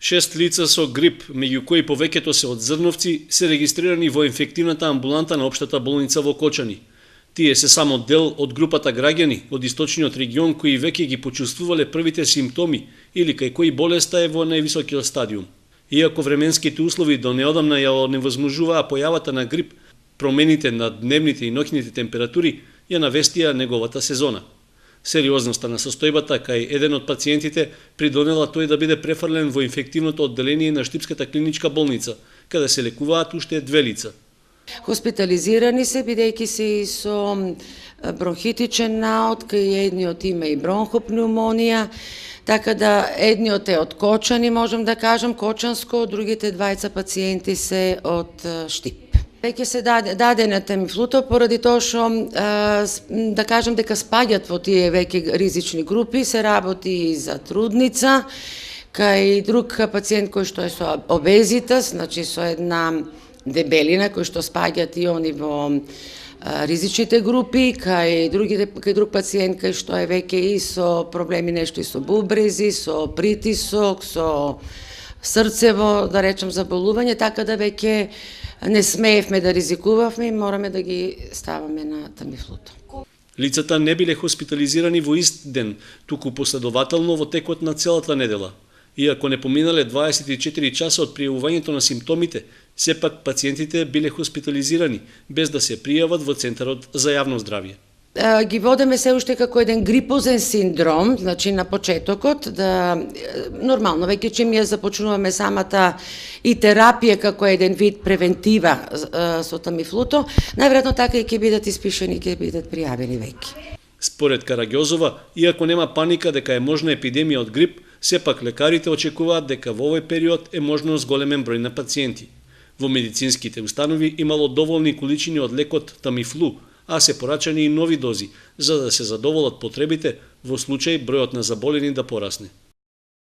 6 лица со грип, меѓу кои повеќето се од Зрновци, се регистрирани во инфективната амбуланта на општата болница во Кочани. Тие се само дел од групата граѓани од источниот регион кои веќе ги почувствувале првите симптоми или кај кои болеста е во највисокиот стадиум. Иако временските услови до неодамна ја оневозможуваа појавата на грип, промените на дневните и ноќните температури ја навестија неговата сезона. Сериозноста на состојбата кај еден од пациентите придонела тој да биде префрлен во инфективното одделение на Штипската клиничка болница, каде се лекуваат уште 2 лица. Хоспитализирани се, бидејќи се и со бронхитичен наод, кај едниот има и бронхопнеумонија, така да едниот е од Кочани, можам да кажам, Кочанско, другите двајца пациенти се од Штип. Веќе се даде на Тамифлуто поради тоа што да кажам дека спаѓат во тие веќе ризични групи, се работи и за трудница, кај друг пациент кој што е со обезитас, значи со една дебелина кој што спаѓат и они во ризичните групи, кај друг пациент кај што е веќе и со проблеми нешто и со бубрези, со притисок, со срцево, да речем, заболување, така да веќе не смеевме да ризикувавме и мораме да ги ставаме на Тамифлуто. Лицата не биле хоспитализирани во ист ден, туку последователно во текот на целата недела. Иако не поминале 24 часа од пријавувањето на симптомите, сепак пациентите биле хоспитализирани без да се пријават во Центарот за јавно здравје. Ги водеме се уште како еден грипозен синдром, значи на почетокот, да нормално веќе чим ја започнуваме самата и терапија како еден вид превентива со Тамифлуто, најверојатно така и ќе бидат испишани, ќе бидат пријавени веќе. Според Караѓозова, иако нема паника дека е можна епидемија од грип, сепак лекарите очекуваат дека во овој период е можно зголемен број на пациенти. Во медицинските установи имало доволни количини од лекот Тамифлу, а се порачани и нови дози, за да се задоволат потребите во случај бројот на заболени да порасне.